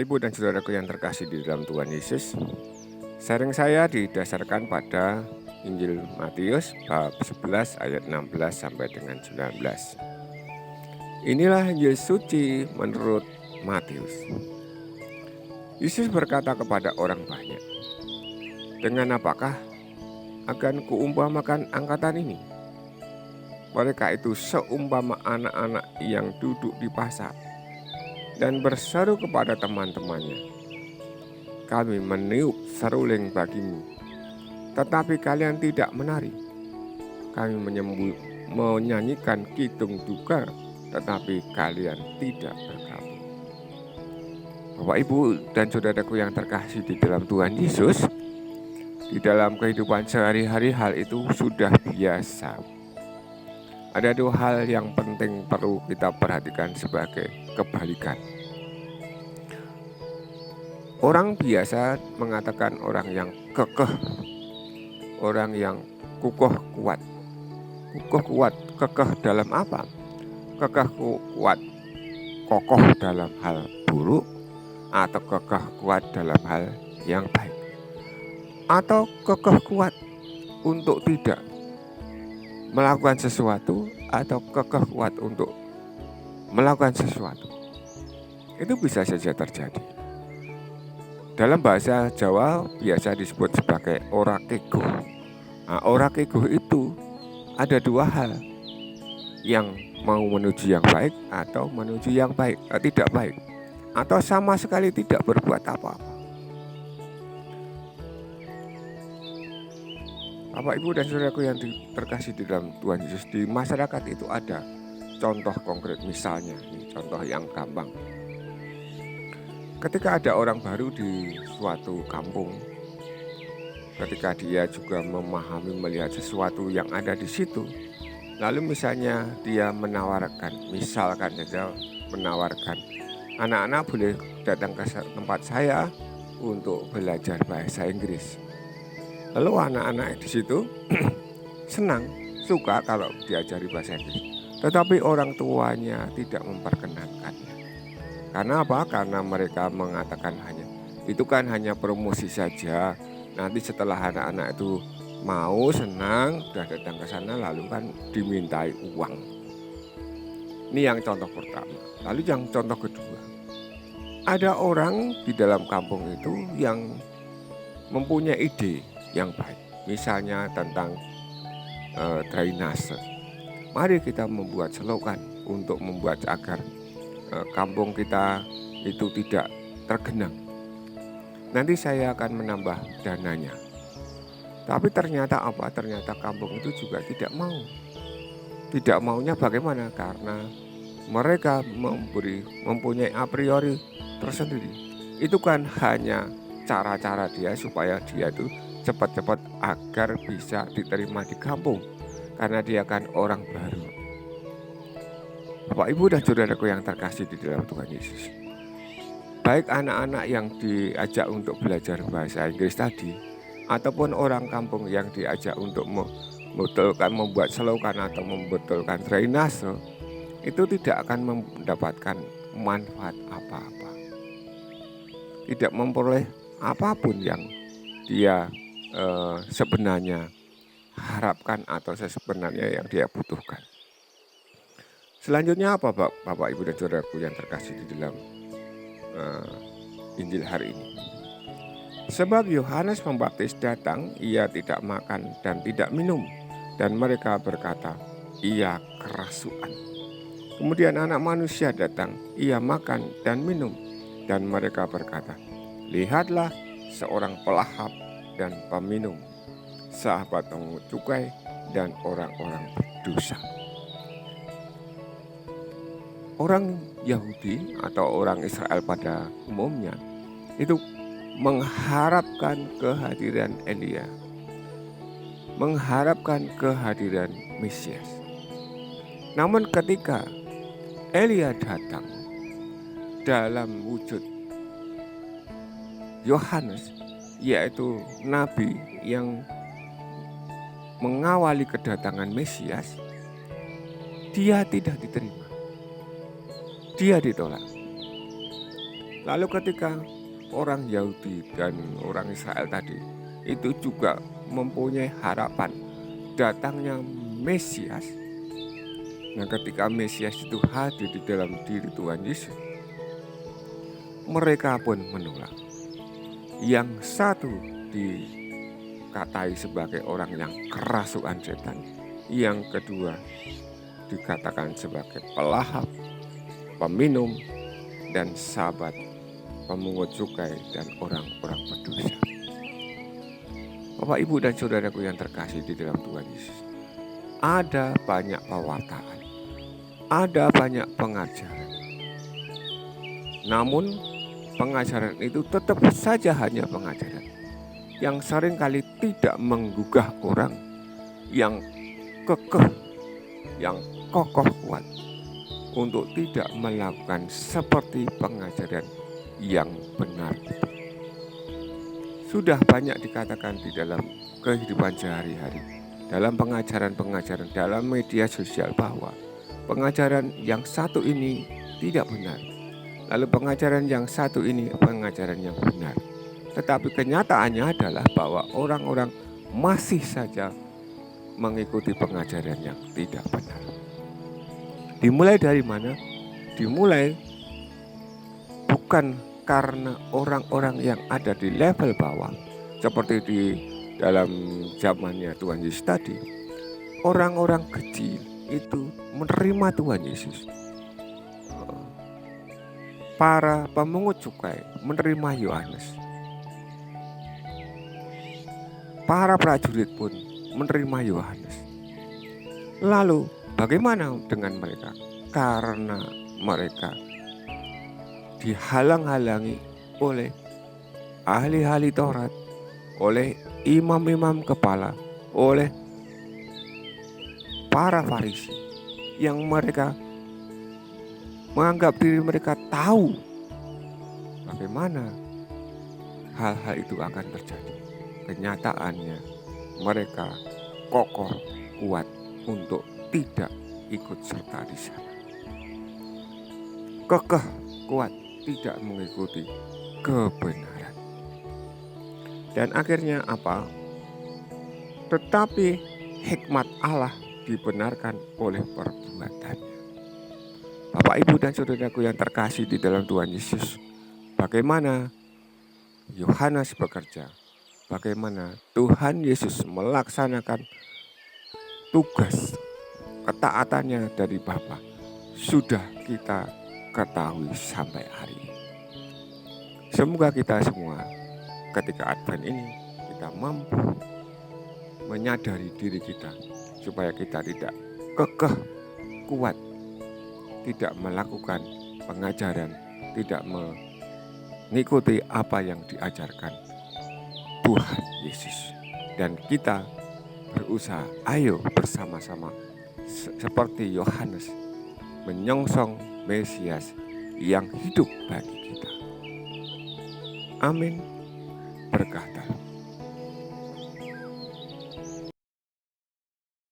Ibu dan saudaraku yang terkasih di dalam Tuhan Yesus, sharing saya didasarkan pada Injil Matius bab 11 ayat 16 sampai dengan 19. Inilah Injil suci menurut Matius. Yesus berkata kepada orang banyak, "Dengan apakah akan kuumpamakan angkatan ini? Mereka itu seumpama anak-anak yang duduk di pasar dan berseru kepada teman-temannya, 'Kami meniup seruling bagimu, tetapi kalian tidak menari. Kami menyanyikan kidung duka, tetapi kalian tidak bergabung.'" Bapak, Ibu, dan saudaraku yang terkasih di dalam Tuhan Yesus, di dalam kehidupan sehari-hari hal itu sudah biasa. Ada dua hal yang penting perlu kita perhatikan sebagai kebalikan. Orang biasa mengatakan orang yang kekeh, orang yang kukuh kuat. Kukuh kuat, kekeh dalam apa? Kekeh kuat, kokoh dalam hal buruk, atau kekeh kuat dalam hal yang baik, atau kekeh kuat untuk tidak melakukan sesuatu, atau kekeh kuat untuk melakukan sesuatu. Itu bisa saja terjadi. Dalam bahasa Jawa biasa disebut sebagai orakego. Nah, orakego itu ada dua hal, yang mau menuju yang baik atau menuju yang tidak baik, atau sama sekali tidak berbuat apa-apa. Bapak, Ibu, dan saudaraku yang terkasih di dalam Tuhan Yesus, di masyarakat itu ada contoh konkret. Misalnya, ini contoh yang gampang. Ketika ada orang baru di suatu kampung, ketika dia juga memahami melihat sesuatu yang ada di situ, lalu misalnya dia misalkan saja menawarkan, "Anak-anak boleh datang ke tempat saya untuk belajar bahasa Inggris." Lalu anak-anak di situ senang, suka kalau diajari bahasa Inggris. Tetapi orang tuanya tidak memperkenankannya. Karena apa? Karena mereka mengatakan itu kan hanya promosi saja. Nanti setelah anak-anak itu mau, senang, sudah datang ke sana, lalu kan dimintai uang. Ini yang contoh pertama. Lalu yang contoh kedua, ada orang di dalam kampung itu yang mempunyai ide yang baik. Misalnya tentang drainase. Mari kita membuat selokan untuk membuat agar kampung kita itu tidak tergenang. Nanti saya akan menambah dananya. Tapi ternyata apa? Ternyata kampung itu juga tidak mau. Tidak maunya bagaimana? Karena mereka mempunyai a priori tersendiri. Itu kan hanya cara-cara dia supaya dia itu cepat-cepat agar bisa diterima di kampung, karena dia kan orang baru. Bapak, Ibu, dan saudaraku yang terkasih di dalam Tuhan Yesus, baik anak-anak yang diajak untuk belajar bahasa Inggris tadi, ataupun orang kampung yang diajak untuk membuat selokan atau membetulkan drainase, itu tidak akan mendapatkan manfaat apa-apa, tidak memperoleh apapun yang dia sebenarnya harapkan atau sebenarnya yang dia butuhkan. Selanjutnya apa, Bapak, Ibu, dan saudaraku yang terkasih di dalam Injil hari ini? Sebab Yohanes Pembaptis datang, ia tidak makan dan tidak minum, dan mereka berkata, ia kerasukan. Kemudian Anak Manusia datang, ia makan dan minum, dan mereka berkata, lihatlah seorang pelahap dan peminum, sahabat pungut cukai dan orang-orang berdosa. Orang Yahudi atau orang Israel pada umumnya itu mengharapkan kehadiran Elia, mengharapkan kehadiran Mesias. Namun ketika Elia datang dalam wujud Yohanes, yaitu nabi yang mengawali kedatangan Mesias, dia tidak diterima. Dia ditolak. Lalu ketika orang Yahudi dan orang Israel tadi itu juga mempunyai harapan datangnya Mesias. Nah, ketika Mesias itu hadir di dalam diri Tuhan Yesus, mereka pun menolak. Yang satu dikatai sebagai orang yang kerasukan setan, yang kedua dikatakan sebagai pelahap, peminum, dan sahabat, pemungut cukai, dan orang-orang berdosa. Bapak, Ibu, dan saudaraku yang terkasih di dalam Tuhan Yesus, ada banyak pewartaan, ada banyak pengajaran. Namun pengajaran itu tetap saja hanya pengajaran yang seringkali tidak menggugah orang yang kekeh, yang kokoh kuat untuk tidak melakukan seperti pengajaran yang benar itu. Sudah banyak dikatakan di dalam kehidupan sehari-hari, dalam pengajaran-pengajaran, dalam media sosial bahwa pengajaran yang satu ini tidak benar. Lalu pengajaran yang satu ini pengajaran yang benar. Tetapi kenyataannya adalah bahwa orang-orang masih saja mengikuti pengajaran yang tidak benar. Dimulai dari mana? Dimulai bukan karena orang-orang yang ada di level bawah, seperti di dalam zamannya Tuhan Yesus tadi. Orang-orang kecil itu menerima Tuhan Yesus. Para pemungut cukai menerima Yohanes. Para prajurit pun menerima Yohanes. Lalu bagaimana dengan mereka? Karena mereka dihalang-halangi oleh ahli-ahli Taurat, oleh imam-imam kepala, oleh para Farisi yang mereka menganggap diri mereka tahu bagaimana hal-hal itu akan terjadi. Kenyataannya mereka kokoh kuat untuk tidak ikut serta di sana. Kekeh kuat tidak mengikuti kebenaran. Dan akhirnya apa? Tetapi hikmat Allah dibenarkan oleh perbuatannya. Bapak, Ibu, dan saudaraku yang terkasih di dalam Tuhan Yesus, bagaimana Yohanes bekerja, bagaimana Tuhan Yesus melaksanakan tugas ketaatannya dari Bapa, sudah kita ketahui sampai hari ini. Semoga kita semua ketika Advent ini kita mampu menyadari diri kita supaya kita tidak kekeh kuat, tidak melakukan pengajaran, tidak mengikuti apa yang diajarkan Tuhan Yesus. Dan kita berusaha, ayo bersama-sama seperti Yohanes menyongsong Mesias yang hidup bagi kita. Amin. Berkah dalam